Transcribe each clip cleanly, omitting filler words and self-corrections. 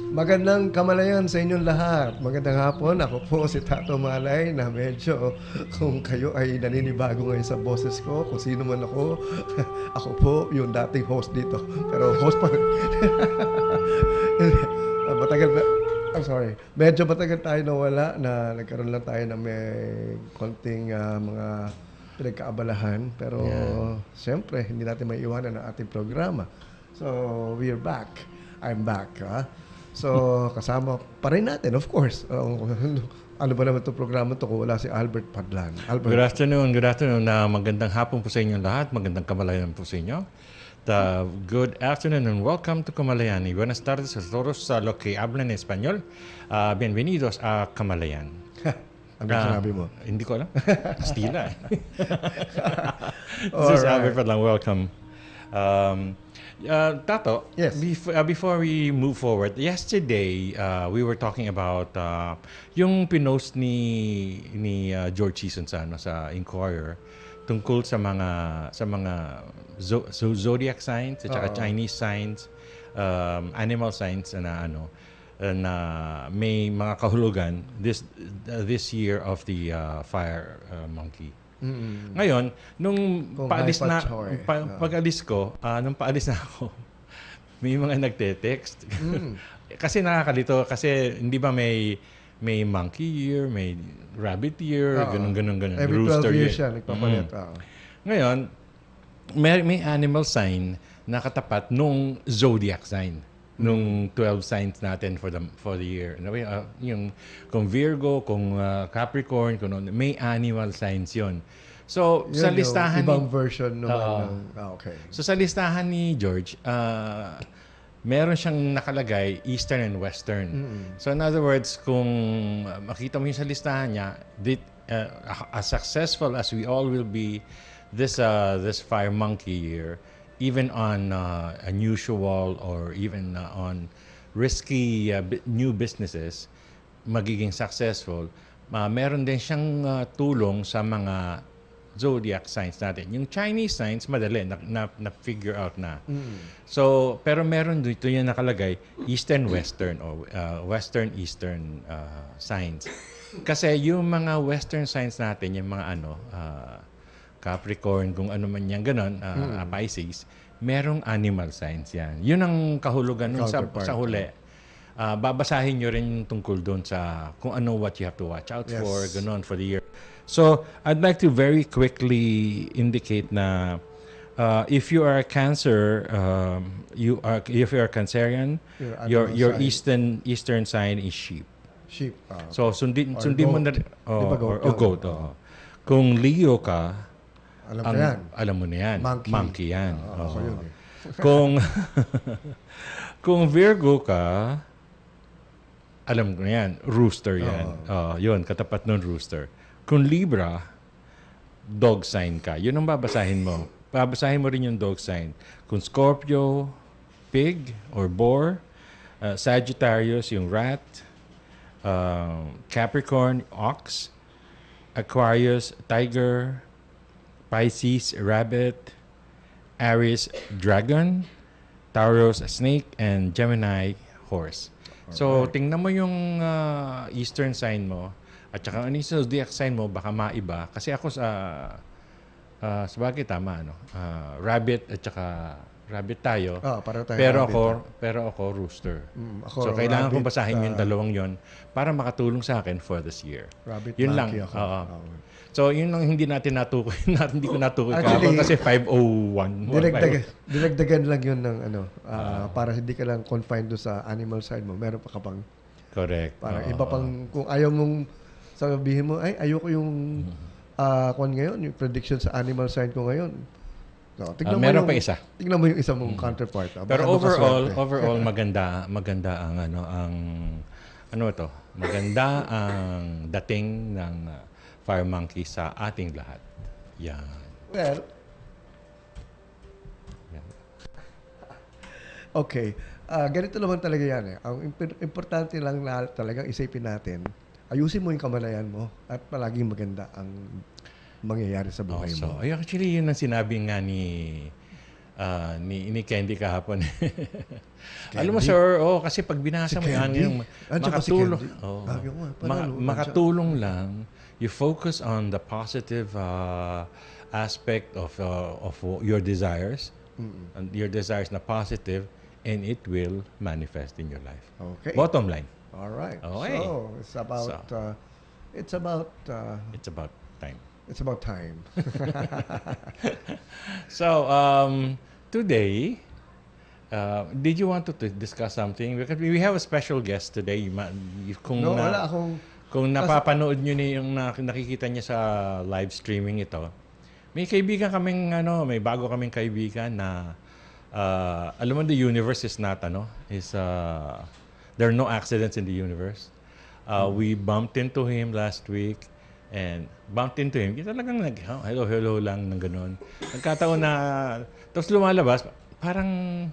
Magandang kamalayan sa inyong lahat. Magandang hapon. Ako po si Tato Malay na medyo kung kayo ay naninibago ngayon sa boses ko, kung sino man ako, ako po yung dating host dito. Pero host pa rin. Matagal ba? I'm sorry. Medyo matagal tayo nawala na nagkaroon lang tayo na may konting mga pinagkaabalahan. Pero siyempre, hindi natin may iwanan ang ating programa. So, we're back. I'm back. So, kasama pa rin natin, of course. Ano ba naman itong programa ito kung wala si Albert Padlan? Albert. Good afternoon. Magandang hapon po sa inyo lahat. Magandang kamalayan po sa inyo. Good afternoon and welcome to Kamalayan. Y buenas tardes a todos los que hablan español. Bienvenidos a Kamalayan. Ano sinabi mo? Hindi ko alam. Stila. This is Albert Padlan. Welcome. Tato, yes. Before we move forward, yesterday we were talking about yung pinost ni Joiz sa Inquirer tungkol sa mga zodiac signs at saka Chinese signs, animal signs na may mga kahulugan this year of the fire monkey. Mm-hmm. Ngayon, nung paalis na ako, may mga nagte-text. Kasi nakakalito kasi hindi ba may monkey year, may rabbit year, ganun. Every 12 years siya nagpapalit. Ngayon, may animal sign na katapat nung zodiac sign. Nung 12 signs natin for the year. Yung kung Virgo, kung Capricorn, may animal signs yon. So, yun sa listahan ibang version naman okay. So, sa listahan ni George, meron siyang nakalagay Eastern and Western. So, in other words, kung makita mo yung sa listahan niya, as successful as we all will be this fire monkey year, even on unusual or even on risky new businesses, magiging successful, meron din siyang tulong sa mga zodiac signs natin. Yung Chinese signs, madali, na-figure out na. So, pero meron dito yung nakalagay Eastern-Western or Western-Eastern signs. Kasi yung mga Western signs natin, yung mga Capricorn, kung ano man yan, ganon, Pisces, merong animal signs yan. Yun ang kahulugan nun sa huli. Babasahin nyo rin tungkol doon sa kung ano what you have to watch out for, ganon, for the year. So, I'd like to very quickly indicate na if you are a Cancer, if you are Cancerian, your Eastern sign is sheep. Sheep. So, sundin mo na or goat. Kung Leo ka, alam mo na yan. Monkey yan. Kung Virgo ka, alam ko na yan. Rooster yan. Yun, katapat ng rooster. Kung Libra, dog sign ka. Yun ang babasahin mo. Babasahin mo rin yung dog sign. Kung Scorpio, pig or boar. Sagittarius, yung rat. Capricorn, ox. Aquarius, tiger. Pisces, rabbit. Aries, dragon. Taurus, snake. And Gemini, horse. So, tingnan mo yung Eastern sign mo. At saka ano yung zodiac sign mo, baka maiba. Kasi ako sabagay tama, rabbit at saka rabbit tayo. Pero ako rooster. So, kailangan kong basahin yung dalawang yon para makatulong sa akin for this year. Rabbit, yun lang. So, yun lang hindi natin natukoy. Hindi ko natukoy kasi 501. Dinagdagan lang yun ng para hindi ka lang confined doon sa animal side mo. Meron pa ka pang correct. Para iba pang kung ayaw mong sabihin mo, ay ayoko yung ngayon, yung prediction sa animal sign ko ngayon. No, meron pa isa. Tingnan mo yung isa mong counterpart. Pero overall maganda ang maganda ang dating ng fire monkey sa ating lahat. Yan. Well, okay. Ganito naman talaga yan. Ang importante lang na talagang isipin natin, ayusin mo yung kamalayan mo at palaging maganda ang mangyayari sa buhay mo. Actually, yun ang sinabi nga ni ni Candy kahapon. Alam mo sir, kasi pag binasa mo yan, yung makatulong, makatulong lang, you focus on the positive aspect of your desires, and your desires na positive, and it will manifest in your life. Okay. Bottom line. All right. Okay. So it's about time. It's about time. So today, did you want to discuss something? Because we have a special guest today. Kung napapanood nyo yung nakikita niya sa live streaming ito, may kaibigan kaming, may bago kaming kaibigan na, alam mo, the universe is not, there are no accidents in the universe. We bumped into him last week, and bumped into him, talagang hello lang ng ganun. Nagkataon na, tapos lumalabas, parang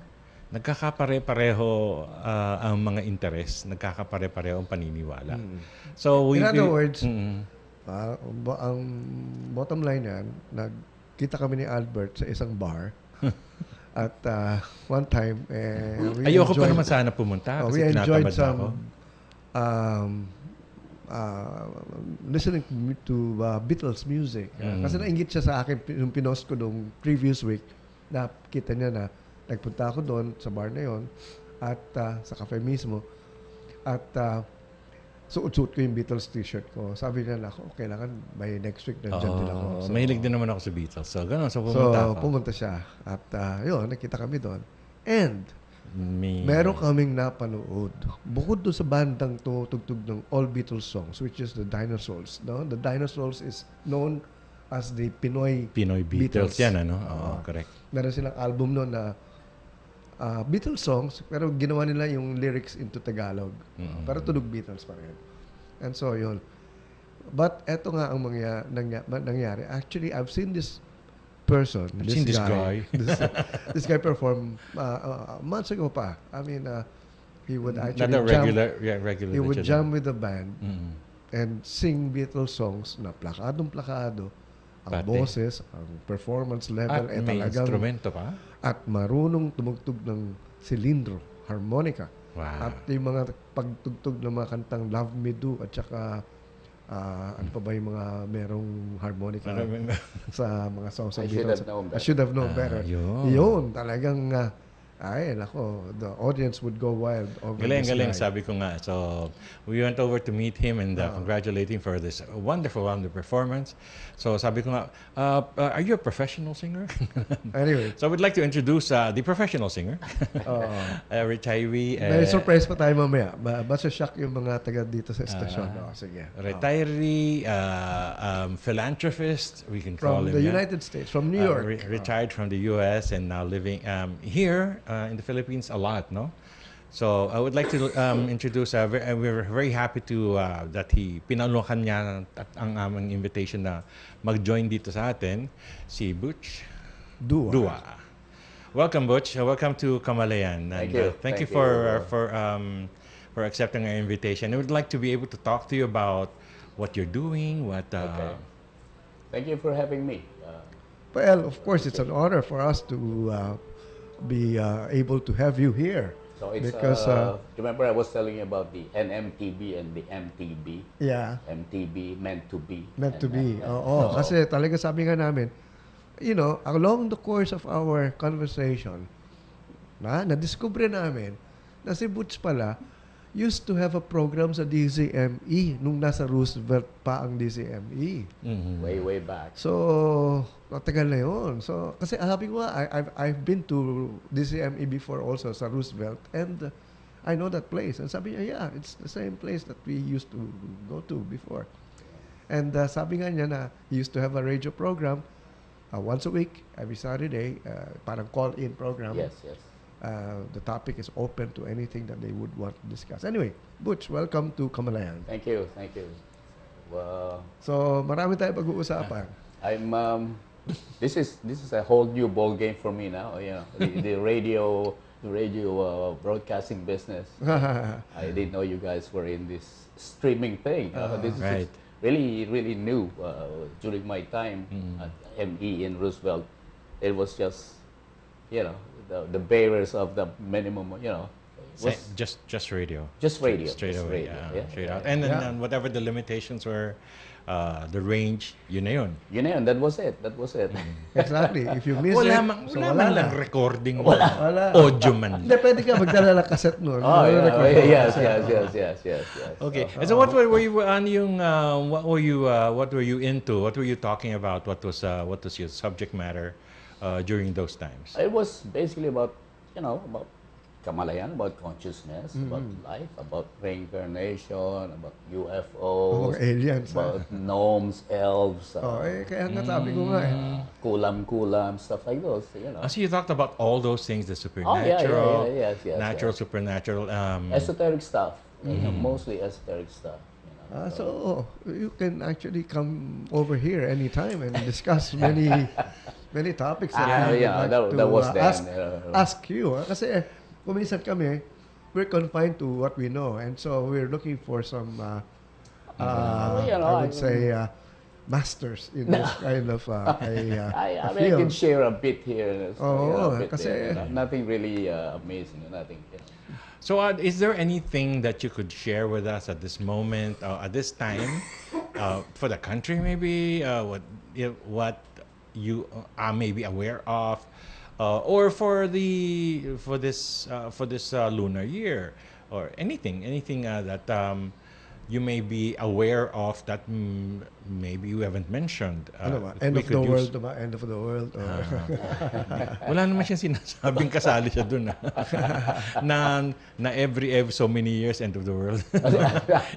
nagkakapare-pareho ang mga interest, nagkakapare-pareho ang paniniwala. So in other words, ang bottom line yan, nagkita kami ni Albert sa isang bar at one time, ayoko pa naman sana pumunta kasi we enjoyed some listening to Beatles music. Kasi nainggit siya sa akin yung pinost ko nung previous week, na kita niya na nagpunta ako doon sa bar na yon at sa cafe mismo at suot-suot ko yung Beatles t-shirt ko. Sabi niya na ako, kailangan by next week nandiyan din ako. So, mahilig din naman ako sa Beatles. So, gano'n. So, pumunta siya. At yun, nakita kami doon. And meron kaming napanood. Bukod doon sa bandang tumutugtog ng all Beatles songs, which is the Dinosaurs. No? The Dinosaurs is known as the Pinoy Beatles. Yan, correct. Meron silang album noon na Beatles songs, pero ginawa nila yung lyrics into Tagalog. Pero tunog Beatles pa rin. And so, yun. But eto nga ang nangyari. Actually, I've seen this person. This guy. This guy perform months ago pa. I mean, he would actually not a regular he would jam with the band and sing Beatles songs na plakadong-plakado. Ang boses, ang performance level, at may instrumento pa? At marunong tumugtog ng silindro, harmonica. Wow. At yung mga pagtugtog ng mga kantang Love Me Do at saka ano pa ba yung mga merong harmonica sa mga songs ng Beatles. I should have known better. Yun, talagang ay, nako, the audience would go wild over this Galing, guy. sabi ko nga. So, we went over to meet him and congratulate him for this wonderful performance. So, sabi ko nga, are you a professional singer? Anyway. So, we'd like to introduce the professional singer. Retiree. May surprise pa tayo mamaya. Basta shock yung mga taga dito sa estasyon. Sige. Retiree, philanthropist, we can call him. From the United States, from New York. Retired from the U.S. and now living here in the Philippines a lot, no? So I would like to introduce, we're very happy to that pinalukan niya at ang aming invitation na mag-join dito sa atin, si Butch Dua. Welcome, Butch. Welcome to Kamalayan. Thank you. Thank you for accepting our invitation. I would like to be able to talk to you about what you're doing, Okay. Thank you for having me. Well, of course, it's an honor for us to be able to have you here. So it's because remember I was telling you about the NMTB and the MTB. Yeah. MTB, meant to be. Meant to be. Oo. Kasi talaga sabi nga namin, along the course of our conversation, na-discover namin na si Butch pala used to have a program sa DZME nung nasa Roosevelt pa ang DZME. Way back. So, matagal na yun. So, kasi sabi ko I've been to DZME before also sa Roosevelt and I know that place. And sabi niya, yeah, it's the same place that we used to go to before. And sabi nga niya na he used to have a radio program once a week, every Saturday, parang call-in program. Yes. The topic is open to anything that they would want to discuss. Anyway, Butch, welcome to Kamalayan. Thank you. So, marami tayo pag-uusapan. This is a whole new ball game for me now. The radio broadcasting business. I didn't know you guys were in this streaming thing. This is really new. During my time at ME in Roosevelt, it was just you know, the bearers of the minimum, you know, was Just radio. just radio. Straight just away, radio, yeah, straight out. yeah. And then Yeah. whatever the limitations were, the range, yun na yun. You know, and that was it. That was it. Exactly. If you miss Wala it, man, so wala wala man na. lang recording, Wala. audio man. Hindi, pwede ka magdala ng cassette nun. Oh, yeah. Record mo Yes, cassette. yes. Okay. And so what were you on yung what were you into? What were you talking about? What was your subject matter during those times? It was basically about, you know, about Kamalayan, about consciousness, about life, about reincarnation, about UFOs, Mga aliens. about gnomes, elves, Oh, kaya nga sabi ko nga kulam, stuff like those, you know. So you talked about all those things, the Oh, supernatural, yes, natural, yes. supernatural. Esoteric stuff, you know, mostly esoteric stuff. You know, So you can actually come over here anytime and discuss many topics that we would yeah, like that was then, ask you. Kasi kung minsan kami, we're confined to what we know, and so we're looking for some, you know, I would say, masters in this kind of I mean, I can field. share a bit here. So, you know, a bit kasi- there, you know, nothing really amazing, nothing. You know. So is there anything that you could share with us at this moment, at this time, for the country maybe, what you are maybe aware of, or for this lunar year, or anything that you may be aware of that maybe you haven't mentioned. Ano ba? that End we of could the use? world ba? End of the world? Or Wala naman siyang sinasabing kasali siya dun na every so many years end of the world.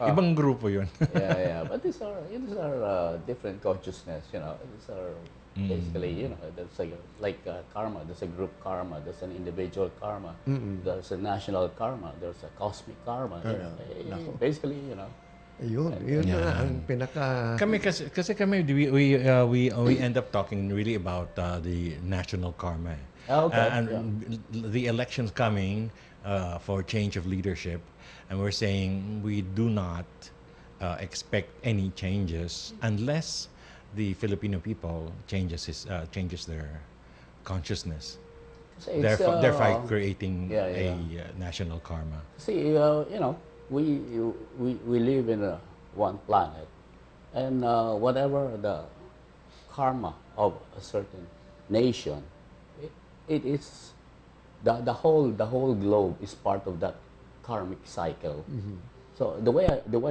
Ibang grupo yun. Yeah. But these are different consciousness. You know, these are basically, you know, there's like karma. There's a group karma. There's an individual karma. There's a national karma. There's a cosmic karma. You know. Basically, you know. yun na ang pinaka... Kami kasi kami we end up talking really about the national karma. Okay, And the elections coming for change of leadership, and we're saying we do not expect any changes unless the Filipino people changes their consciousness. So it's, Therefore creating yeah. a national karma. See, you know, we live in one planet, and whatever the karma of a certain nation, it is the whole globe is part of that karmic cycle. So the way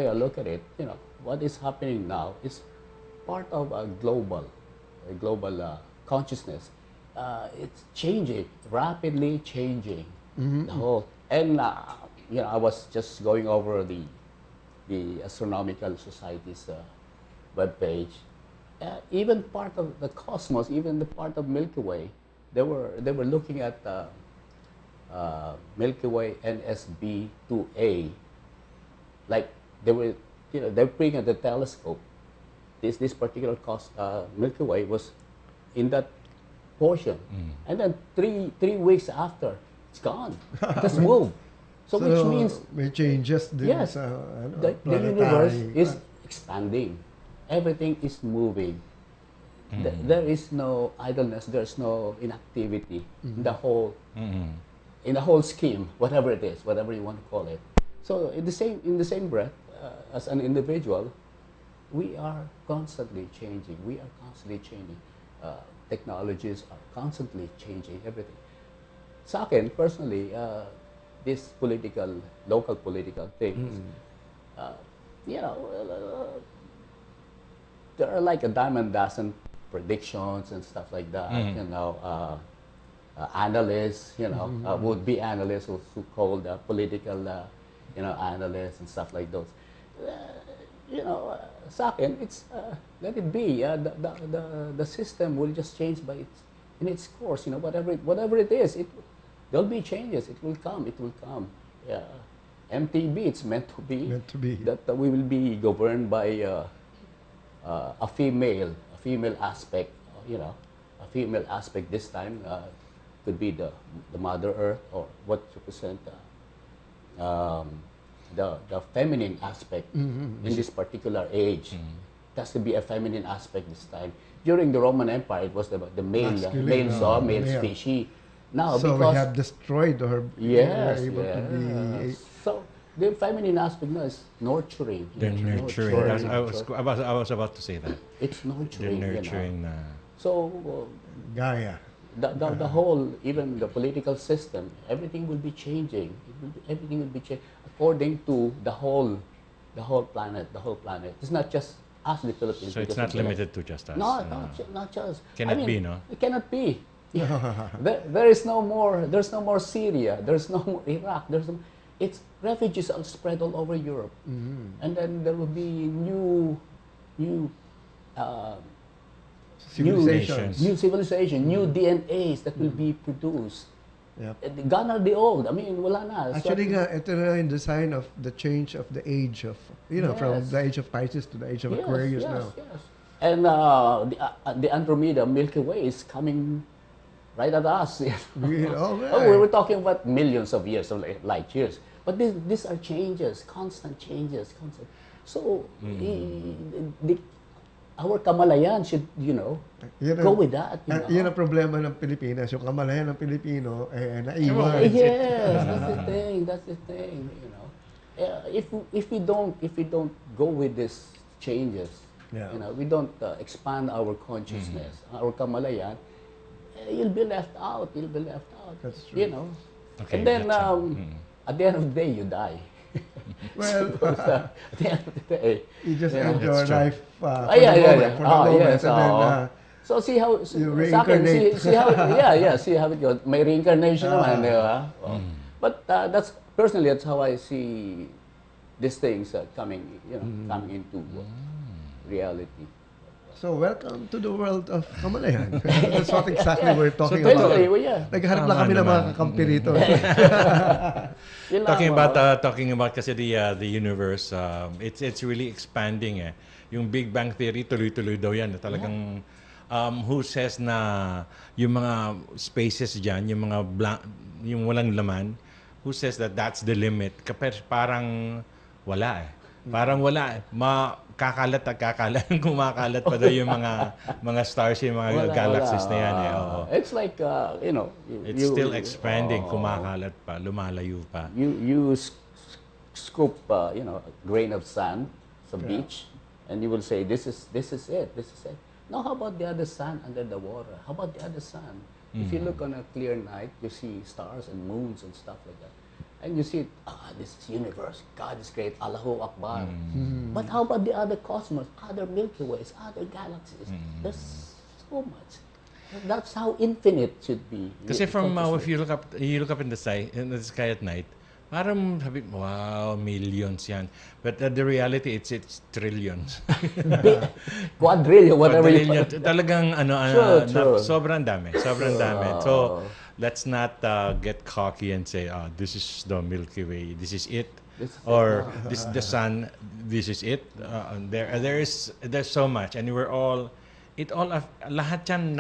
I look at it, you know, what is happening now is part of a global consciousness. It's changing, rapidly changing. The whole, and you know, I was just going over the Astronomical Society's webpage. Even part of the cosmos, even the part of Milky Way, they were looking at Milky Way NSB 2A. Like they were, you know, they're bringing the telescope. This particular Milky Way was in that portion, and then three weeks after, it's gone. It just moved. So which means may changes din yes, sa the planetary. universe is expanding. Everything is moving. There is no idleness. There's no inactivity in the whole scheme, whatever it is, whatever you want to call it. So in the same breath, as an individual, we are constantly changing. We are constantly changing. Technologies are constantly changing everything. Sa akin, personally, this local political things, you know, there are like a dime a dozen predictions and stuff like that. You know, analysts, you know, would-be analysts who called political, you know, analysts and stuff like those. You know, sa akin, it's let it be. The system will just change in its course. You know, whatever it is, there'll be changes. It will come. Yeah. MTB, it's meant to be. That we will be governed by a female aspect. You know, a female aspect this time could be the Mother Earth, or what represent the feminine aspect in this particular age. It has to be a feminine aspect this time. During the Roman Empire, it was the male Masculine, male species. Now, So we because have destroyed or yes, we were able to be. yes. So the feminine aspect now is nurturing. They're nurturing. I was about to say that. It's They're nurturing. nurturing. So Gaia. the whole, even the political system, everything will be changing. Everything will be changing according to the whole planet. The whole planet. It's not just us, the Philippines. So it's not limited to just us. No, not just. Cannot be, no? It cannot be. There is no more. There's no more Syria. There's no more Iraq. It's refugees are spread all over Europe, and then there will be new Civilizations. new civilization, new DNAs that will be produced. Yep. Gone are the old. I mean, wala na. Actually nga, ito na yung design of the change of the age of, from Yes. the age of Pisces to the age of Aquarius now. Yes. And the Andromeda Milky Way is coming right at us. We were talking about millions of years, of light years. But these are changes, constant changes. So, our Kamalayan should, go with that. Yun ang problema ng Pilipinas. Yung kamalayan ng Pilipino, naiwan. Yes, that's the thing. If we don't go with these changes, we don't expand our consciousness, our Kamalayan, you'll be left out. That's true. Okay, And then at the end of the day, you die. Well, At the end of the day, you just end your That's true. life for the yeah. moment, Yes. and then, So see how you sa akin, reincarnate. see how it goes. May reincarnation naman, di ba? But that's personally, that's how I see these things coming into reality. So, welcome to the world of Kamalayan. That's what exactly we're talking So, about. Totally, yeah. Naghahanap lang kami ng mga kakampi rito. Yun lang, Talking about kasi the universe, it's really expanding eh. Yung Big Bang Theory tuloy-tuloy daw yan. Talagang who says na yung mga spaces diyan, yung mga yung walang laman, who says that that's the limit? Kapag parang wala eh. Parang wala eh. Kakalat kumakalat pa daw yung mga stars, yung mga galaxies na yan eh. Oo. It's like It's still expanding, kumakalat pa, lumalayo pa. You scoop a grain of sand sa beach, and you will say this is it. Now how about the other sand under the water? How about the other sand? If you look on a clear night, you see stars and moons and stuff like that. And you see, this is universe. God is great. Allahu Akbar. But how about the other cosmos, other Milky Ways, other galaxies? There's so much. That's how infinite should be. Kasi from if you look up in the sky at night, parang sabi, wow, millions yan. But the reality, it's trillions. Quadrillion, whatever you Talagang True. sobrang dami. So let's not get cocky and say, this is the Milky Way, this is it. Or this is the sun, this is it. There's so much, and lahat yan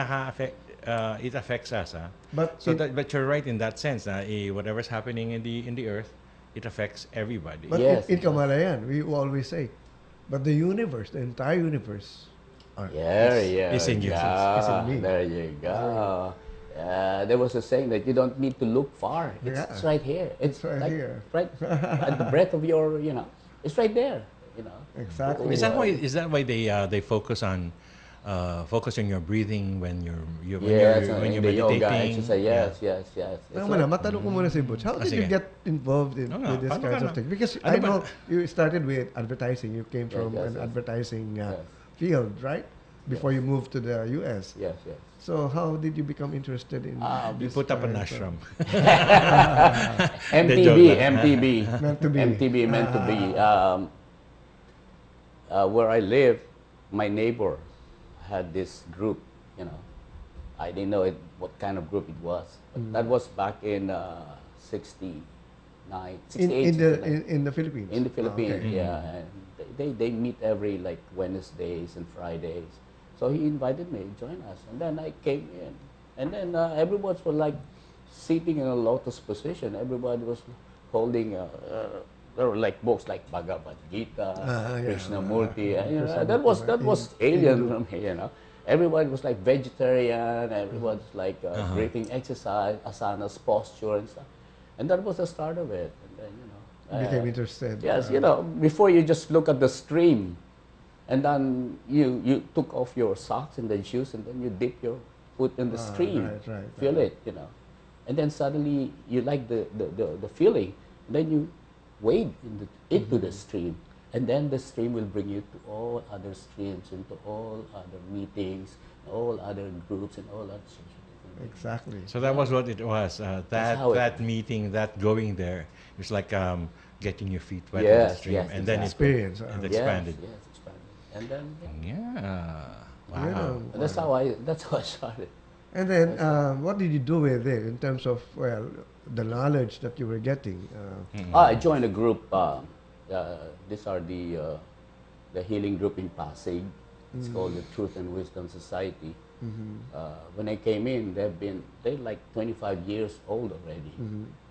it affects us. But you're right in that sense. Whatever's happening in the earth, it affects everybody. But Yes. in Kamalayan, we always say, but the universe, the entire universe, It's in you. It's in me. There you go. There was a saying that you don't need to look far. It's right here. It's right like, here. right at the breath of your, it's right there. Exactly. Is that why they focus on your breathing when you're yoga meditating? exercise. Yes. Tama na, matanong ko muna si Butch. How did you sige. get involved with this paano kinds ka of things? Because Ano I ba? know you started with advertising. You came from Yes. an advertising field, right? Before you moved to the US. Yes. So how did you become interested in You this put up an kinds of- ashram. MTB. Meant to be. MTB meant to be. Where I live, my neighbor had this group. I didn't know what kind of group it was. But that was back in 68. in the Philippines. In the Philippines, Okay. yeah. And they meet every like Wednesdays and Fridays. So he invited me to join us, and then I came in, and then everyone was like sitting in a lotus position. Everybody was holding. There were like books like Bhagavad Gita, Krishnamurti. That was alien for me, everyone was like vegetarian. Everyone was like breathing exercise, asanas, posture, and stuff. And that was the start of it. And then, Became interested. yes, before you just look at the stream, and then you took off your socks and then shoes, and then you dip your foot in the stream, feel it, and then suddenly you like the feeling, and then you wade into the stream, and then the stream will bring you to all other streams, into all other meetings, all other groups, and all other things. Exactly. So that was what it was. That meeting, that going there, it's like getting your feet wet in the stream, and then experience. it expanded. Yes, expanded, and then Wow. and that's how I started. And then, what did you do with it in terms of, the knowledge that you were getting? I joined a group. These are the healing group in Pasig. It's called the Truth and Wisdom Society. When I came in, they're like 25 years old already.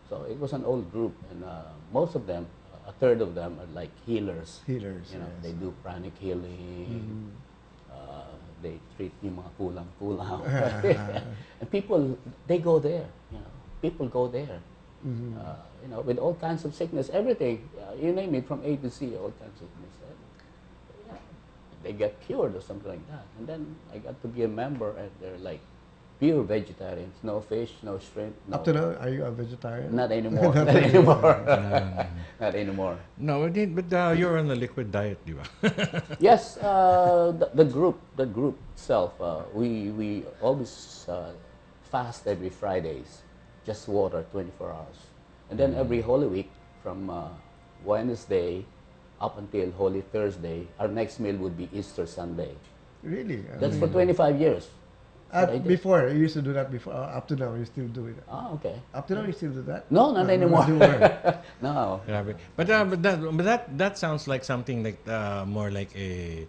So it was an old group, and most of them, a third of them are like healers. Healers, They do pranic healing. They treat yung mga kulang-kulang. And people, they go there. People go there. With all kinds of sickness, everything. You name it, from A to Z, all kinds of sickness. They get cured or something like that. And then I got to be a member, and they're like pure vegetarians. No fish, no shrimp. No. Up to now, are you a vegetarian? Not anymore. Not anymore. Not anymore. No, but you're on a liquid diet, di ba? Yes, the group itself, we always fast every Fridays, just water 24 hours. And then every Holy Week, from Wednesday up until Holy Thursday, our next meal would be Easter Sunday. Really? That's for 25 years. Before, you used to do that before. Up to now, you still do it. Ah, okay. Up to now, you still do that? No, not anymore. No. But that sounds like something like more like a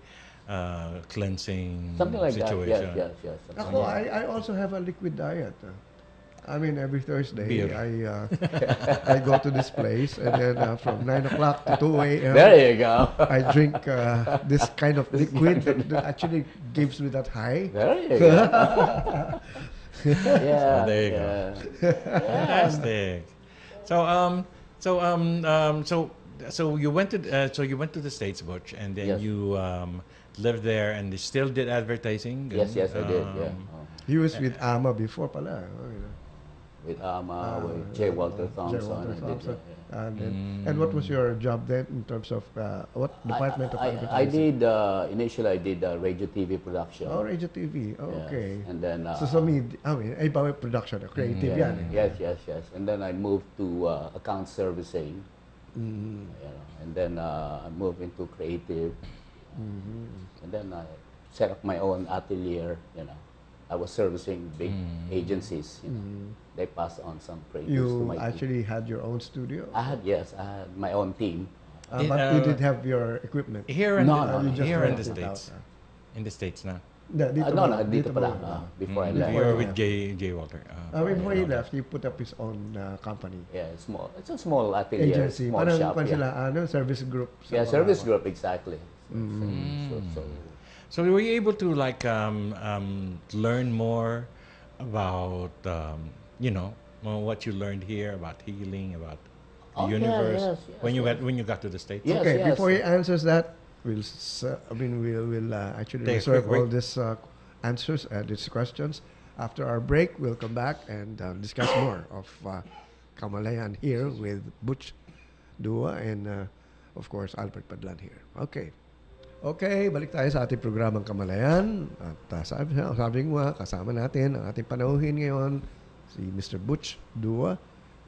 cleansing Something like situation. that. Yes. Ako, I also have a liquid diet. I mean, every Thursday, I go to this place, and then from 9 o'clock to 2 a.m. There you go. I drink this kind of liquid that actually gives me that high. There you go. Yeah. There you go. Fantastic. So you went to the States, Butch, and then Yes. you lived there, and you still did advertising. Yes, I did. Yeah. He was with Ama before pala. With Ama, with J. Walter Thompson. J. Walter I did, Thompson. yeah. And what was your job then in terms of what department of advertising? I did, initially I did radio TV production. Oh, radio TV. Oh, Yes. okay. And then, iba production, creative yan. Yes. And then I moved to account servicing. And then I moved into creative. And then I set up my own atelier, I was servicing big agencies. They passed on some creatives to You my team. actually had your own studio? I had my own team. But you did have your equipment? Here in No, here in the rented States. out, In the States now. Dito pa lang, before I left. You were with J. Walter. Before he left, he put up his own company. Yeah, it's a small atelier, Agency. small Parang shop. sila, service group. Yeah, service group, exactly. So were you able to learn more about what you learned here about healing, about the universe yes, when you got to the States? Yes, Okay, yes. before he answers that, we'll actually Take a reserve quick break. all these answers and these questions. After our break, we'll come back and discuss more of Kamalayan here with Butch Dua and of course Albert Padlan here. Okay, balik tayo sa ating programang Kamalayan. At sabi mo, kasama natin ang ating panauhin ngayon, si Mr. Butch Dua,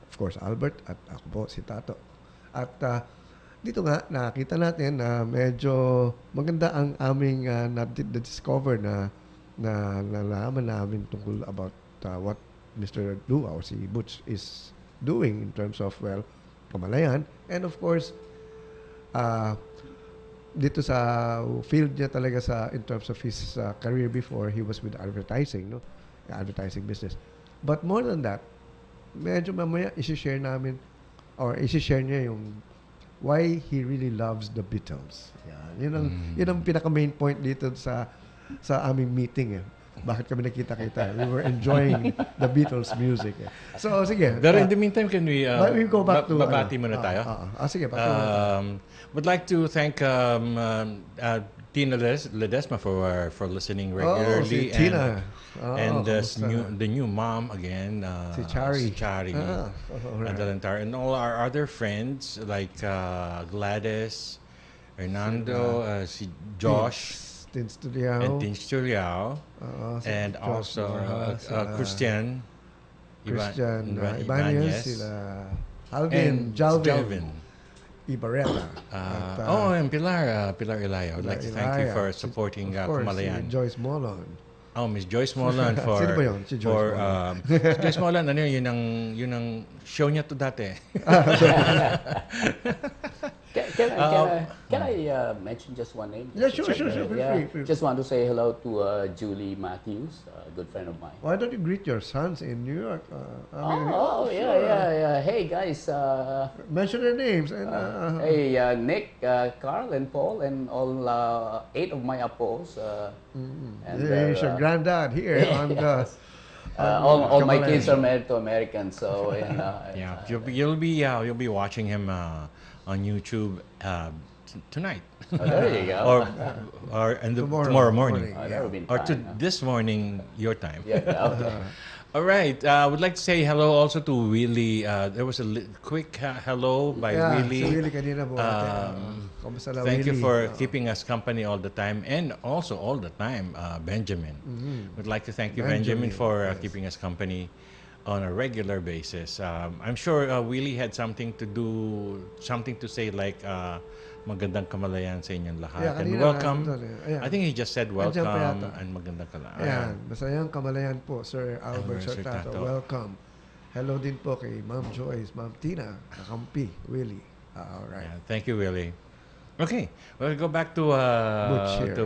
of course Albert, at ako po si Tato. At dito nga, nakita natin na medyo maganda ang aming na-discover na nalaman namin tungkol about what Mr. Dua or si Butch is doing in terms of, Kamalayan. And of course, dito sa field niya talaga in terms of his career before, he was with advertising, advertising business. But more than that, medyo mamaya isi-share niya yung why he really loves the Beatles. Yan. Yun ang pinaka main point dito sa sa aming meeting eh. Bakit kami nakita-kita? We were enjoying the Beatles music. Eh. So, sige. Pero in the meantime, can we, we go back to... babati muna tayo? Sige, bati muna. Would like to thank Tina Ledesma for listening regularly. Si Tina. And the new mom again, si Chari. And all our other friends like Gladys, Hernando, si Josh, Tin Studiao, and Tin Studiao, and also Christian Ibanez, sila Alvin, Jalvin. Ibarreta. And Pilar Ilaya. I would like to thank you for supporting Kamalayan. Joiz Molon. Oh, Miss Joice Molon for... Sino ba yun? Si Joice Molon. Joice Molon, ano yun ang show niya to dati. Can I mention just one name? Yeah, sure. Feel free. Just want to say hello to Julie Matthews, a good friend of mine. Why don't you greet your sons in New York? Yeah. Hey, guys. Mention their names. And, hey, Nick, Carl, and Paul, and all 8 of my apos. There's your granddad here on the... all my kids are married to Americans, so yeah, you'll be watching him on YouTube tonight. There you go. or tomorrow morning. This morning your time. Yeah. Okay. All right. I would like to say hello also to Willie. There was a quick hello by Willie. Si Willie kanina po. Thank you for keeping us company all the time, and also all the time, Benjamin. Would like to thank you, Benjamin, for keeping us company on a regular basis. I'm sure Willie had something to say like magandang kamalayan sa inyong lahat and welcome. I think he just said welcome and magandang kamalayan. Masayang kamalayan po, Sir Albert, Sir Tato. Welcome. Hello din po kay Ma'am Joiz, Ma'am Tina, kakampi, Willie. All right. Yeah, thank you, Willie. Okay, we'll go back to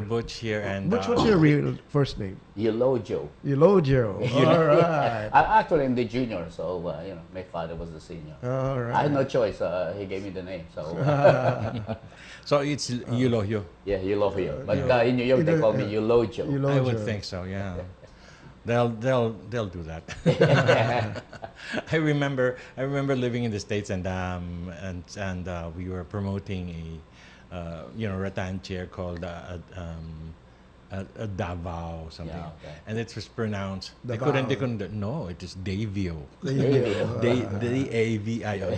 Butch here. And Butch, what's your real first name? Eulojo. All right. I'm actually in the junior, so my father was the senior. All right. I had no choice. He gave me the name, so. So it's Eulojo. Yeah, Eulojo. But in New York they call me Eulojo. I would think so. Yeah. They'll do that. I remember living in the States and we were promoting a rattan chair called a Davao something, and it was pronounced. They couldn't. No, it is Davio. D-A-V-I-O.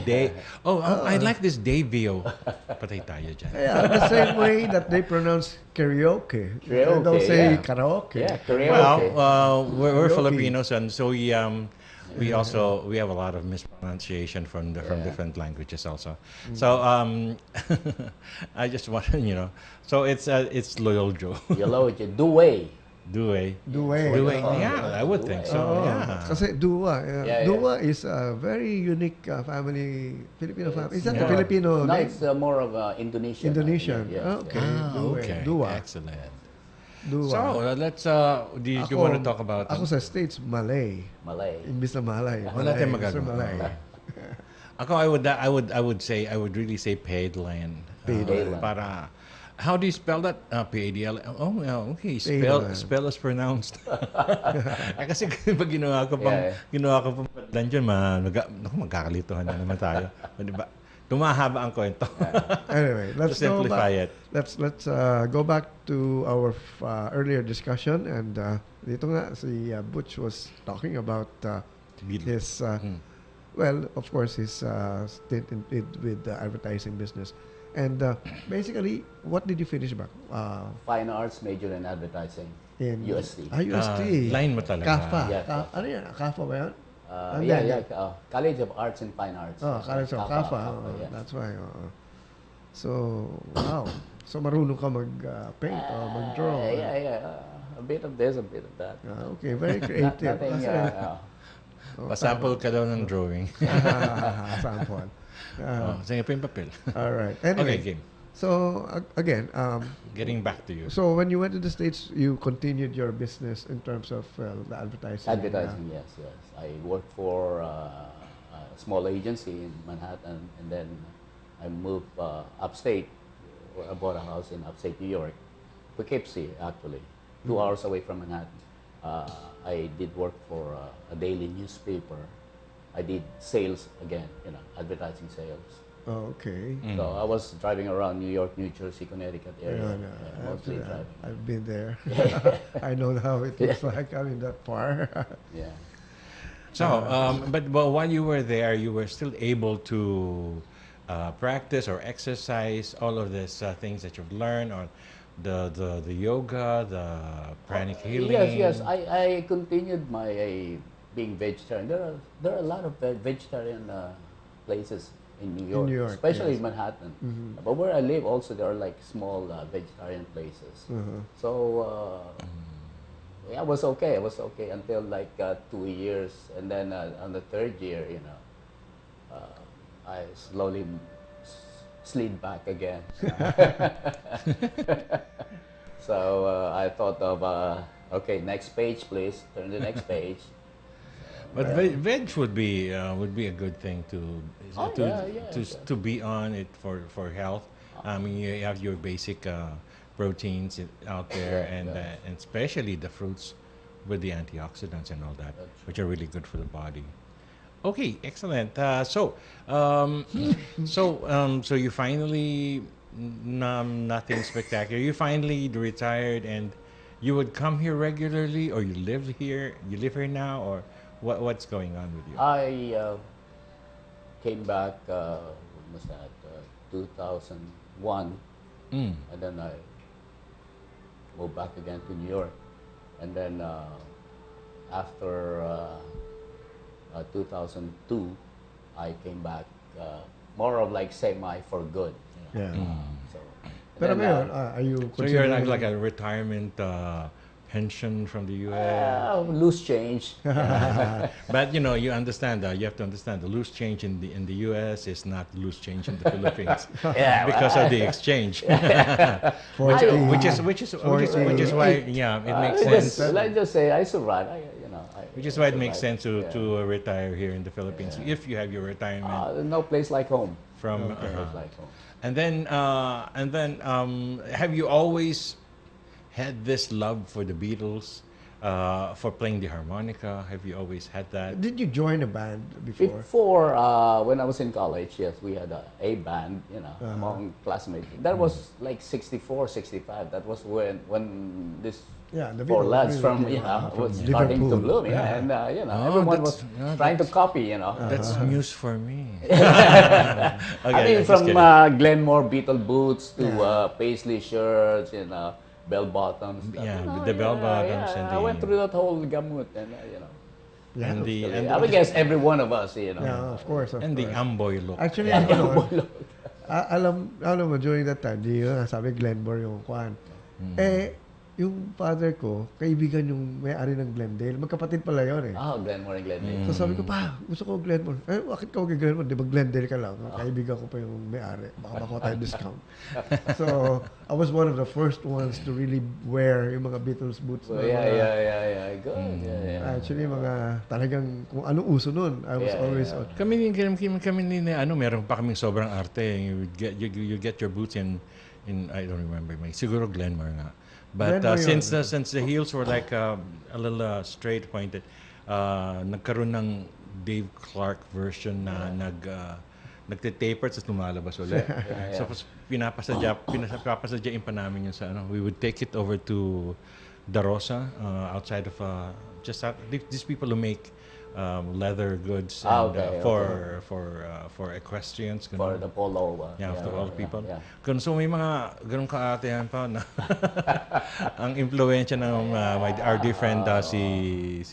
I like this Davio. Patay tayo dyan. Yeah, the same way that they pronounce karaoke. They don't say karaoke. Yeah, karaoke. Well, we're Filipinos, and so we have a lot of mispronunciation from different languages also. So I just want to so it's Loyal Joe. Eulojo. Duway. Yeah, I would think so. Yeah. Kasi Dua. Dua is a very unique family, Filipino family. Is that the Filipino No, name? it's more of Indonesian. Indonesian. Okay. Okay. Dua. Excellent. Dua. So let's. Do you want to talk about? Ako sa States, Malay. Imbis na Malay. Wala tayong Sir magagawa. Malay. Ako, I would really say Padlan. Padlan. Para. How do you spell that? P-A-D-L. Oh, yeah, okay. Spell as pronounced. Kasi pag ginawa ko pang Padlan dyan, magkakalituhan na naman tayo. Diba? Tumahaba ang kwento. Anyway, let's to simplify it. Let's go back to our earlier discussion, and dito nga si Butch was talking about his well, of course, his stint with the advertising business. And basically, what did you finish back? Fine Arts, major in advertising. In UST. UST. Line mo talaga. CAFA. Yeah. Ano yan? CAFA ba yan? College of Arts and Fine Arts. College of CAFA. Yeah. That's why. So, wow. So, marunong ka mag-paint or mag-draw. Yeah. A bit of this, a bit of that. Okay, very creative. Pasample ka daw ng drawing. Sample. Sige pa yung papel. All right. Anyway, okay, game. So, again, Getting back to you. So, when you went to the States, you continued your business in terms of the advertising. Advertising, yes. I worked for a small agency in Manhattan, and then I moved upstate, or I bought a house in upstate New York, Poughkeepsie, actually. 2 hours away from Manhattan. I did work for a daily newspaper. I did sales again, advertising sales. Oh, okay. So I was driving around New York, New Jersey, Connecticut area, mostly driving. I've been there. I know how it looks like. I mean, that far. Yeah. So, but while you were there, you were still able to practice or exercise all of these things that you've learned, or the yoga, the pranic healing. Yes. I continued my being vegetarian. There are a lot of vegetarian places in New York, especially in Manhattan. But where I live, also there are like small vegetarian places. So yeah, I was okay. I was okay until like 2 years, and then on the third year, I slowly slid back again. So I thought of okay, next page, please. Turn the next page. But veg would be a good thing to be on it for health. I mean, you have your basic proteins out there, and especially the fruits with the antioxidants and all that, which are really good for the body. Okay, excellent. So you finally nothing spectacular. You finally retired, and you would come here regularly, or you live here. You live here now, or what's going on with you? I came back. When was that? 2001, and then I moved back again to New York, and then after 2002, I came back more of like semi for good. Yeah. So, Pero then, ngayon, are you So you're considering... like a retirement pension from the U.S. loose change. But you understand that you have to understand the loose change in the U.S. is not loose change in the Philippines because of the exchange, which is why it makes sense. Let's just say I survived. Which is why it makes sense to retire here in the Philippines if you have your retirement. No place like home. From No place like home. and then have you always had this love for the Beatles, for playing the harmonica? Have you always had that? Did you join a band before? Before, when I was in college, yes, we had a band, among classmates. That was like 64, 65. That was when this the four Beatles lads really was starting to bloom. And everyone was trying to copy. That's news for me. I mean, from kidding. Glenmore Beatle boots to Paisley shirts, bell bottoms. The bell bottoms and I went through that whole gamut, and and I would guess every one of us, Yeah, of course. and the amboy look. Actually, alam mo, during that time, sabi Glenmore yung kwan. Yung father ko, kaibigan yung may-ari ng Glendale. Magkapatid pala yun eh. Glenmore and Glendale. So sabi ko, pa, gusto ko Glenmore. Bakit ka kay Glenmore? Di ba Glendale ka lang? Kaibigan ko pa yung may-ari. Baka makuha tayo discount. So, I was one of the first ones to really wear yung mga Beatles boots. So, yeah. Good. Actually, mga talagang kung anong uso nun. I was always on. Kami meron pa kaming sobrang arte. You get your boots in I don't remember, siguro Glenmore nga. But since the heels were like a little straight pointed, nagkaroon ng Dave Clark version na nagte-taper at lumalabas ulit. So pinapasadya pa namin yun sa we would take it over to Da Rosa, outside of these people who make leather goods and, for equestrians. For the polo. For all people. So may mga ganun kaatehan pa na ang impluwensya ng our dear friend si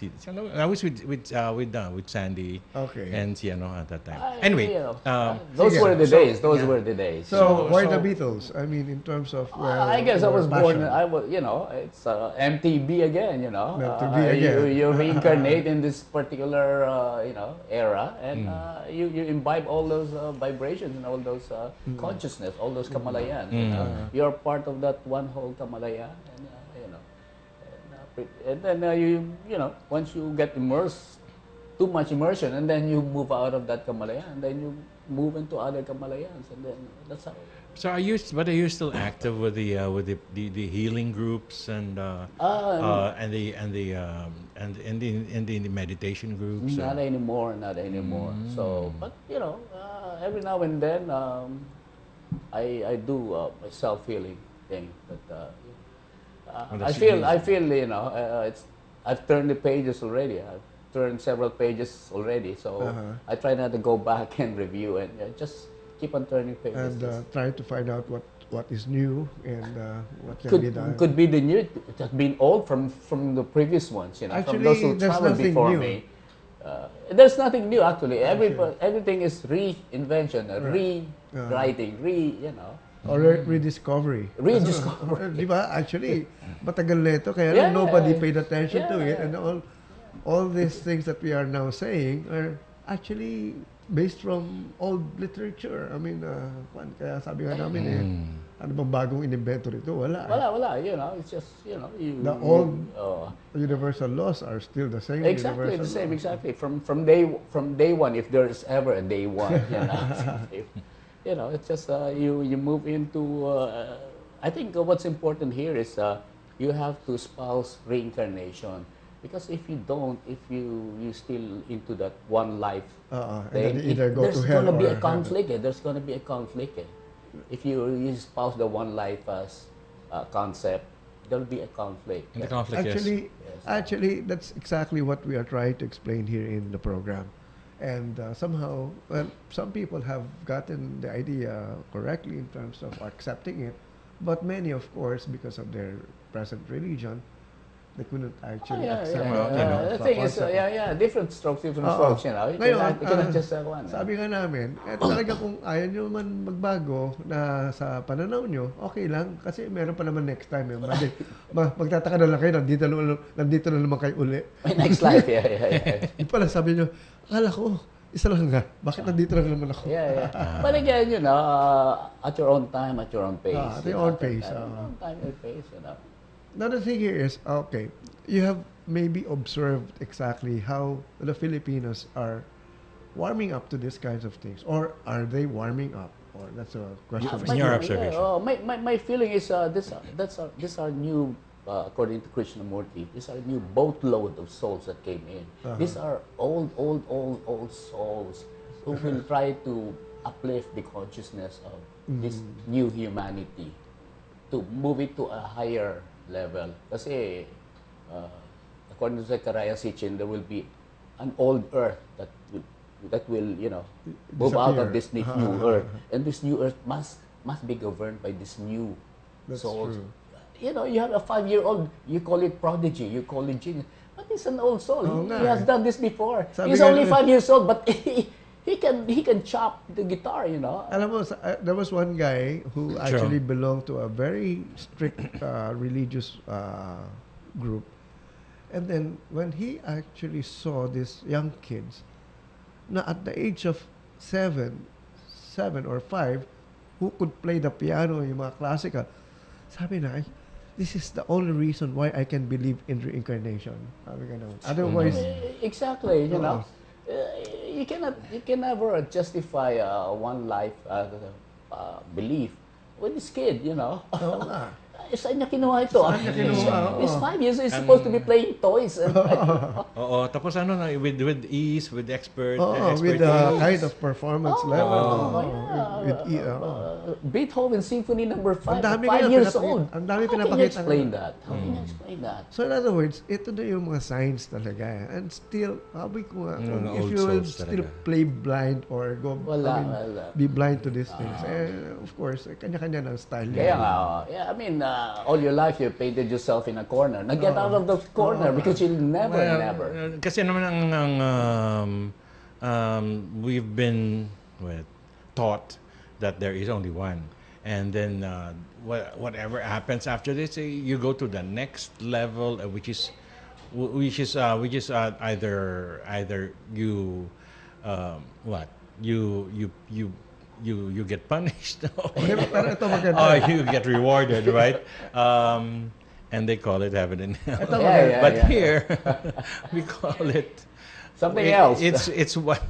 I was with Sandy and at that time. Anyway, those were the days. Those were the days. So why the Beatles? I mean, in terms of I guess I was born. It's MTB again. MTB again. You reincarnate in this particular era, and you imbibe all those vibrations and all those consciousness, all those Kamalayan. You're part of that one whole Kamalayan, and then once you get immersed, too much immersion, and then you move out of that Kamalayan, and then you move into other Kamalayans, and then that's how. So are you still active with the healing groups and the meditation groups? Not anymore, not anymore. So, but every now and then, I do a self-healing thing. But I feel it's. I've turned the pages already. I've turned several pages already. So I try not to go back and review and just keep on turning pages. And try to find out what is new and what can be done. Could be the new. It has been old from the previous ones. Actually, from those who there's traveled nothing before new. me. There's nothing new actually. Everything is reinvention, rewriting, Or rediscovery. Rediscovery. Di ba? Actually, matagal na ito, kaya lang nobody paid attention to it. And all these things that we are now saying are actually based from old literature. I mean, kaya sabi nga namin ano bang bagong inimbento rito? Wala. Wala. It's just, The old universal laws are still the same. Exactly the same. Exactly from day one, if there is ever a day one. It's just you move into. I think what's important here is you have to espouse reincarnation, because if you don't, if you still into that one life, then either go there's to hell gonna be or a conflict. There's gonna be a conflict. If you espouse the one life as concept, there'll be a conflict. And the conflict, Actually, that's exactly what we are trying to explain here in the program. And somehow, well, some people have gotten the idea correctly in terms of accepting it, but many, of course, because of their present religion, they couldn't actually accept the thing is, different strokes, different strokes, You cannot just have one. Sabi nga namin, talaga kung ayaw nyo man magbago na sa pananaw nyo, okay lang, kasi meron pa naman next time. Magtataka na lang kayo, nandito na naman kayo uli. My next life, Yung pala sabi nyo, akala ko, isa lang nga. Bakit nandito lang naman ako? But again, at your own time, at your own pace. At your own pace. At your own time, your pace, Now the thing here is, okay, you have maybe observed exactly how the Filipinos are warming up to these kinds of things, or are they warming up? Or that's a question. In your observation. My feeling is these are new, according to Krishnamurti, these are new boatload of souls that came in. These are old souls who will try to uplift the consciousness of this new humanity, to move it to a higher level. Kasi according to Zechariah Sitchin, there will be an old earth that will move out of this new earth, and this new earth must be governed by this new souls. True. You have a 5-year-old, you call it prodigy, you call it genius, but he's an old soul. He has done this before. He's only 5 years old, but he can chop the guitar. Alam mo, there was one guy who actually belonged to a very strict religious group. And then when he actually saw these young kids, na at the age of 7 or 5, who could play the piano, yung mga classical, sabi na, this is the only reason why I can believe in reincarnation. Sabi ka naman. Otherwise, exactly, you can never justify one life belief with this kid, Oo nga. Saan niya kinuha ito? Saan niya kinuha? He's 5 years, he's supposed to be playing toys. Oo, tapos with ease, with with expertise. the kind of performance level. Beethoven Symphony Number 5, Ang dami 5 years old. Ang dami How can you pinapakita. explain that? How can you explain that? So in other words, ito na yung mga signs talaga. And still, sabi ko nga, if old you will souls still talaga. play blind or Wala. be blind to these things, of course, kanya-kanya ng style. Kaya nga, I mean, all your life you painted yourself in a corner. Now get out of the corner because you'll never. Kasi naman we've been taught that there is only one. And then whatever happens after this, you go to the next level, which is either you you get punished or you get rewarded, right? And they call it heaven and hell. But here we call it something else. It's what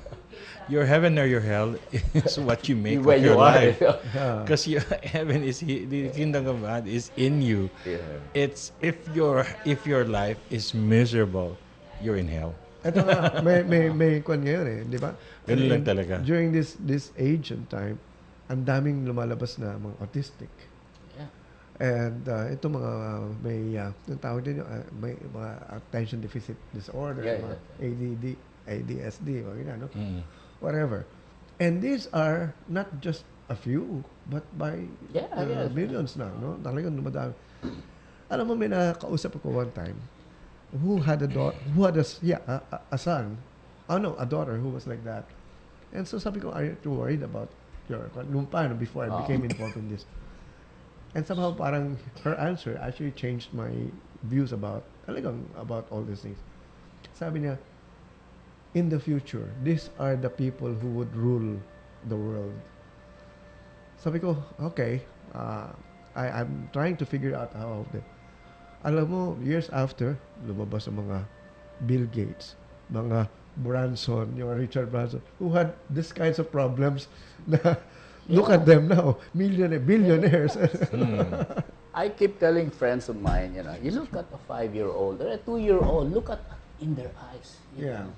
your heaven or your hell is what you make Where of you your are. life. Yeah. Because your heaven is the kingdom of God is in you. Yeah. It's if your life is miserable, you're in hell. Ito nga, may kwan ngayon eh, di ba? Ganun lang talaga. During this age and time, ang daming lumalabas na mga autistic. Yeah. And ito mga yung tawag din yung may mga attention deficit disorder, Yeah, mga ADD, ADSD, mga ganyan, no? Whatever. And these are not just a few, but by millions now, no? Talagang dumadami. Alam mo, may nakausap ako one time who had a daughter, a son, a daughter who was like that. And so sabi ko, are you too worried about your, nung paano before I became involved in this? And somehow parang her answer actually changed my views about all these things. Sabi niya, in the future, these are the people who would rule the world. Sabi ko, okay, I'm trying to figure out how. Alam mo, years after, lumabas ang mga Bill Gates, mga Branson, yung Richard Branson, who had these kinds of problems na look at them now, billionaires. I keep telling friends of mine, you look at a 5-year-old or a 2-year-old, look at in their eyes.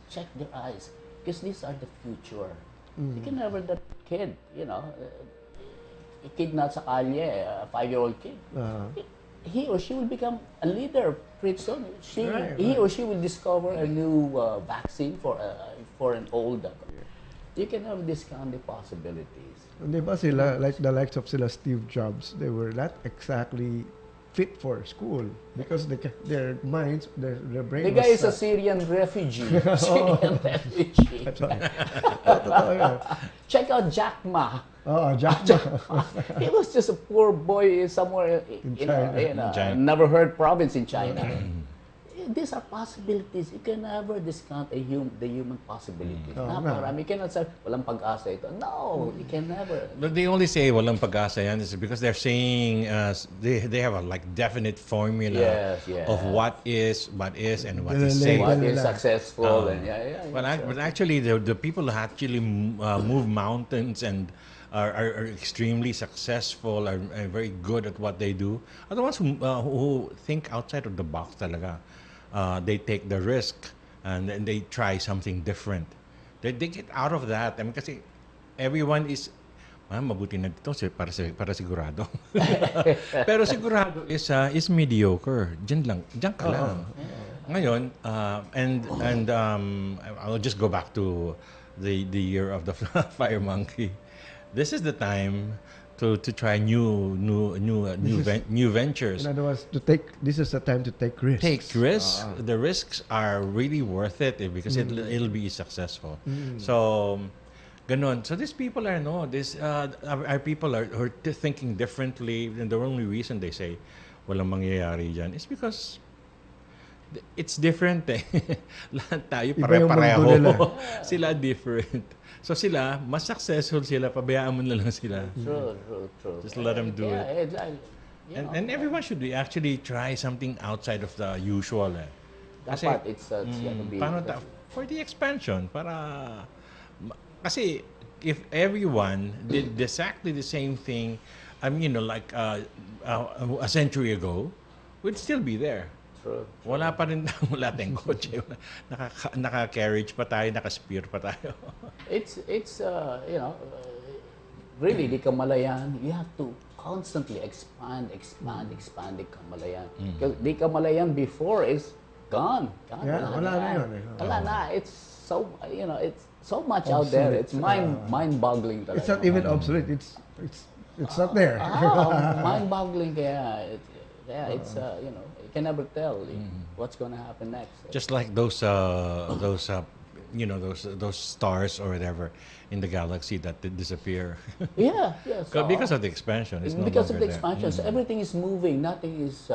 Check their eyes. Because these are the future. You can never that kid, a kid not sa kalye, a 5-year-old kid. He or she will become a leader pretty soon. He or she will discover a new vaccine for an old. You can have discount the possibilities. Di ba sila, like the likes of sila Steve Jobs, they were not exactly fit for school because their minds, their brain The was guy is a set. Syrian refugee. Syrian refugee. That's right. Totoo yan. Check out Jack Ma. Oh, Jack Ma. He was just a poor boy somewhere In China. in a China. never heard province in China. These are possibilities. You can never discount the human possibilities. Napakarami. You cannot say, walang pag-asa ito. No, you can never. But they only say walang pag-asa yan is because they're saying they have a definite formula of what is, and what is safe. What is successful and But actually, the people who actually move mountains and are extremely successful, are very good at what they do, are the ones who think outside of the box talaga. They take the risk and then they try something different. They get out of that. I mean, kasi everyone is, mabuti na dito para sigurado. Pero sigurado is mediocre. Diyan ka lang. Ngayon, I'll just go back to the year of the fire monkey. This is the time to try new ventures. In other words, this is the time to take risks. Take risks. The risks are really worth it because it'll be successful. So, ganon. So these people are people are thinking differently, and the only reason they say walang mangyayari dyan is because it's different eh. Lahat tayo Iba yung mundo pare-pareho. nila. Sila different. So sila, mas successful sila, pabayaan mo na lang sila. True. Just let them do it. And And everyone should actually try something outside of the usual. dapat it's gonna be for the expansion, kasi if everyone did exactly the same thing, like a century ago, we'd still be there. True. Wala pa rin tayong kotse. Naka-carriage pa tayo, naka-spear pa tayo. It's really the Kamalayan, you have to constantly expand the Kamalayan. Because the Kamalayan before is gone. Wala na yun eh. Wala na. It's so so much out there. It's mind-boggling talaga. It's not even obsolete. It's not there. Mind-boggling kaya. It's you can never tell what's going to happen next. Just like those stars or whatever in the galaxy that disappear. So, Because of the expansion. It's no because of the longer there. expansion, so everything is moving. Nothing is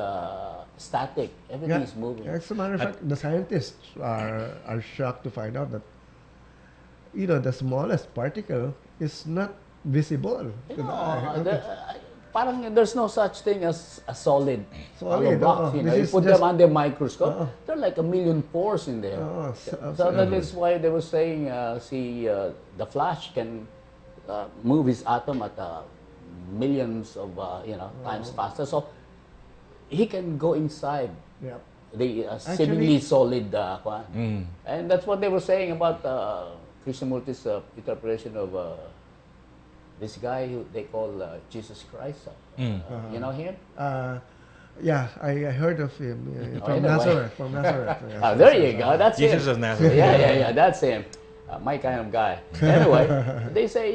static. Everything is moving. As a matter of fact, the scientists are shocked to find out that the smallest particle is not visible. parang there's no such thing as a solid hollow Solid, blocks. You know, you This is put just- them under microscope, there are like a million pores in there. So that is why they were saying, the Flash can move his atom at millions of times faster. So he can go inside Yep. the seemingly solid kwan. And that's what they were saying about Krishnamurti's interpretation of this guy who they call Jesus Christ. You know him? Yeah, I heard of him from anyway. Nazareth. From Nazareth. Yes. There you go. That's Jesus him. of Nazareth. Yeah. That's him. My kind of guy. Anyway, they say,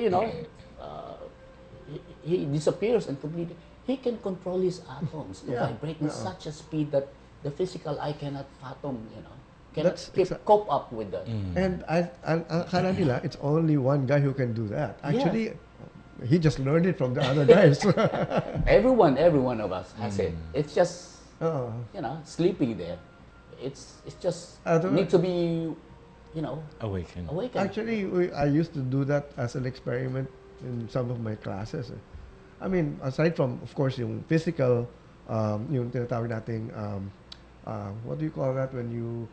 he disappears and completely. He can control his atoms to vibrate in such a speed that the physical eye cannot fathom. Cannot cope up with that. And akala nila, it's only one guy who can do that. Actually, he just learned it from the other guys. Every one of us has it. It's just Oo. sleeping there. It's just Other- need to be Awaken. awakened. Actually, I used to do that as an experiment in some of my classes. I mean, aside from, of course, yung physical, yung tinatawag nating, what do you call that when you,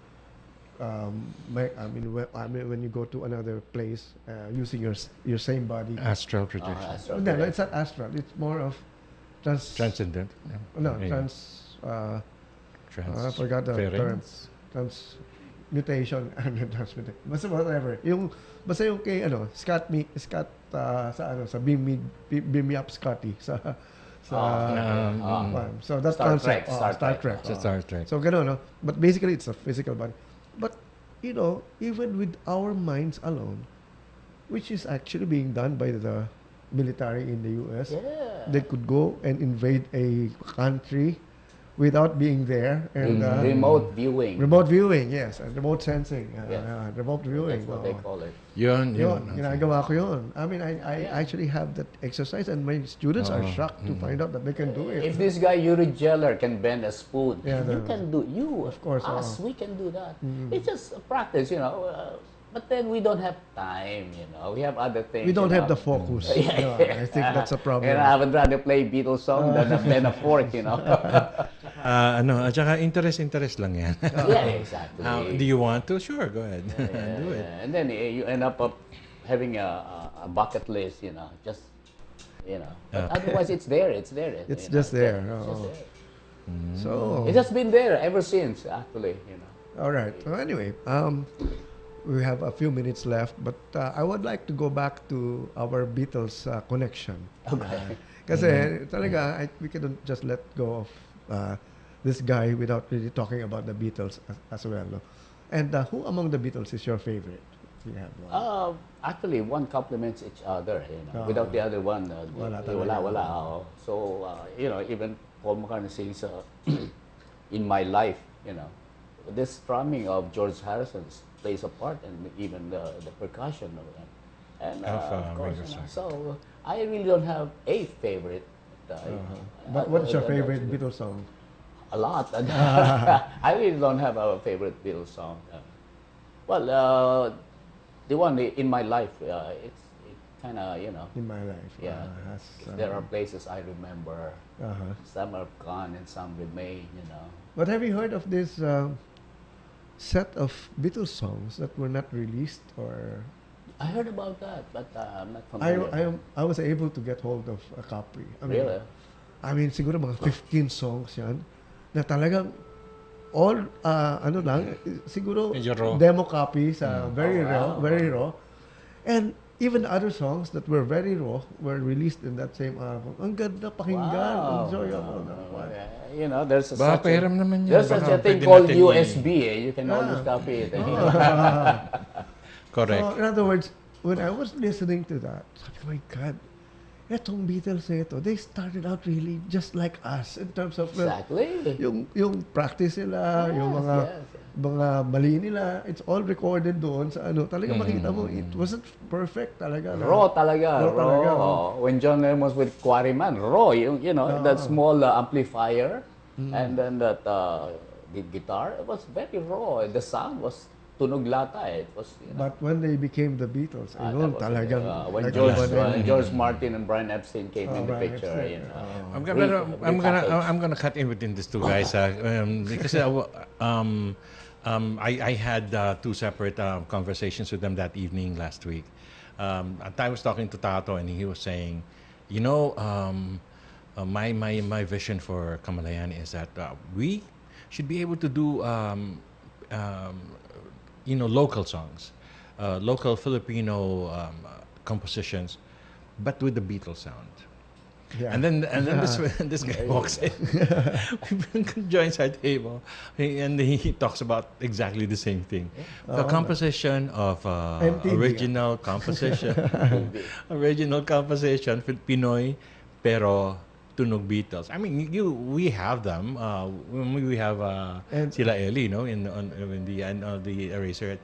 when you go to another place using your same body? Astral projection. Astral No, projection. it's not astral. It's more of Transcendent. No, Yeah. I forgot the term. Transmutation. Transmutation. Basta whatever. Basta yung kay Scott sa Beam Me Up Scotty sa so that Star concept Trek, Star Star Trek. Trek. Sa Star Trek. So gano'n, no? But basically it's a physical body. But even with our minds alone, which is actually being done by the military in the US, they could go and invade a country without being there and Remote viewing. remote viewing, yes, and remote sensing, Yeah. remote viewing. That's what they call it. Yun. Ginagawa ko yun. I mean, I actually have that exercise and my students are shocked to find out that they can do it. If this guy Yuri Geller can bend a spoon, Yeah, you can do. Of course, us, we can do that. It's just a practice, but then we don't have time, We have other things. We don't have the focus. I think that's a problem. And I would rather play Beatles song than bend a fork, At saka interest lang yan. Yeah, exactly. Do you want to? Sure, go ahead. Do it. And then you end up having a bucket list, just, But otherwise, it's there. It's It's just there. It's just Oo. there. So, It has been there ever since, actually, all right. So anyway, we have a few minutes left, but I would like to go back to our Beatles connection. Okay. Kasi talaga, we couldn't just let go of this guy without really talking about the Beatles as well. No? And who among the Beatles is your favorite? If you have one. Actually, one complements each other. Without the other one, Wala wala. talaga. So, even Paul McCartney sings "In My Life." This strumming of George Harrison plays a part, and even the percussion of it. And of course, Ringo Starr. so I really don't have a favorite. But what's your favorite Beatles song? A lot. I really don't have a favorite Beatles song. The one in my life, it's kind of, In My Life. yeah. There are places I remember. Some are gone and some remain, But have you heard of this set of Beatles songs that were not released, or I heard about that, but I'm not familiar. I was able to get hold of a copy. I mean, Really? I mean, siguro mga 15 songs yan na talagang all siguro Medyo raw. demo copy sa very wow. raw. And even other songs that were very raw were released in that same album. Ang ganda pakinggan, Wow. enjoyable. There's Baka pairam naman yan. there's such Baka a thing pwede called natin USB. You can always copy it. Correct. So, in other words, when I was listening to that, sabi ko, my God, etong Beatles na ito, they started out really just like us in terms of Exactly. yung practice nila, yung mga mali nila, it's all recorded doon sa talaga makita mo, it wasn't perfect talaga. Raw talaga. Raw talaga, Raw. When John Lennon was with Quarryman, raw. That small amplifier and then that the guitar, it was very raw. The sound was tunog lata eh. It was, you know, But when they became the Beatles, that ayun, was, talagang when nagkaiba na yun. George Martin and Brian Epstein came in the Brian picture, Epstein, you know. I'm gonna cut in between these two guys because I had two separate conversations with them that evening last week. I was talking to Tato and he was saying, you know, my vision for Kamalayan is that we should be able to do you know, local songs, local Filipino compositions, but with the Beatles sound. Yeah. And then this guy walks in, joins our table, and he talks about exactly the same thing. The composition of MTB. original composition, original composition, Pinoy, pero tunog Beatles. I mean, we have them. We have sila Eli, no, in the Eraser.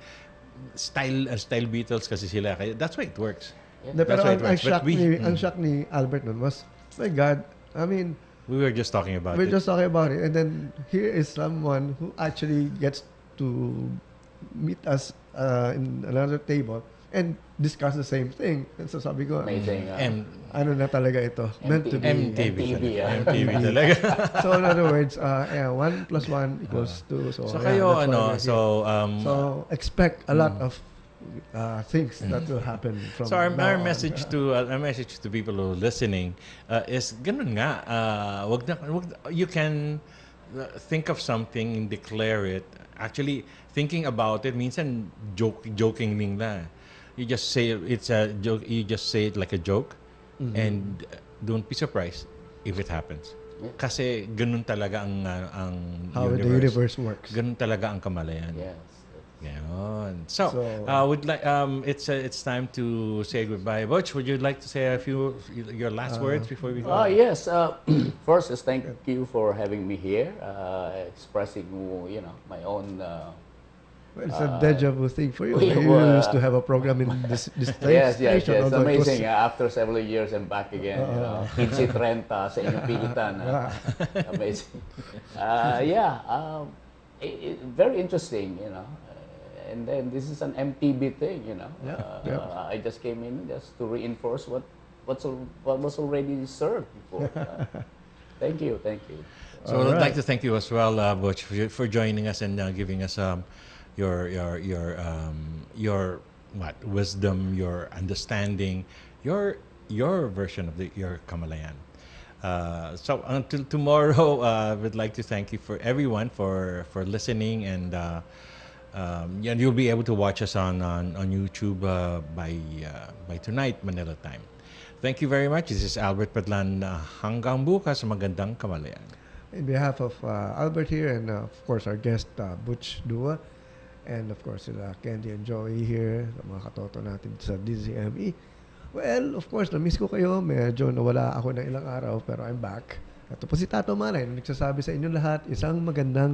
Style Beatles kasi sila. That's why it works. Pero That's why it works. ang shock ni Albert nun was, my God, I mean, We were just talking about we're it. just talking about it, and then here is someone who actually gets to meet us in another table and discuss the same thing. And so sabi ko, Amazing. ano na talaga ito? Meant to be. MTB. yeah. MTB talaga. So in other words, 1 + 1 = 2. So, So yeah, kayo, that's why ano, we're here. so, So expect a lot of things that will happen from so our now on. message to people who are listening is ganun nga, you can think of something and declare it. Actually, thinking about it minsan joking lang. You just say it's a joke. You just say it like a joke, and don't be surprised if it happens. Kasi ganun talaga ang How the universe works. Ganun talaga ang Kamalayan. Yes. Ganon. So, would like it's time to say goodbye. Butch, would you like to say a few your last words before we go? Yes. First is thank you for having me here, expressing, you know, my own. Well, it's a deja vu thing for you. we You were- used to have a program in this Yes. station. although it was- Amazing. After several years, I'm back again. You know, 15-30 sa inyong pilitan. Amazing. Very interesting, you know. And then this is an MTB thing, you know. I just came in just to reinforce what was already served before. Thank you. So I'd like to thank you as well, Butch, for joining us and giving us your wisdom, your understanding, your version of your Kamalayan. So until tomorrow, we'd like to thank you for everyone for listening, and you'll be able to watch us on YouTube by tonight, Manila time. Thank you very much. This is Albert Padlan. Hanggang bukas, magandang Kamalayan. In behalf of Albert here, and of course our guest Butch Dua, and of course sila Candy and Joey here, mga katoto natin sa DZME. Well, of course, na-miss ko kayo. Medyo nawala ako ng ilang araw, pero I'm back. Ito po si Tato Malay, na nagsasabi sa inyo lahat, isang magandang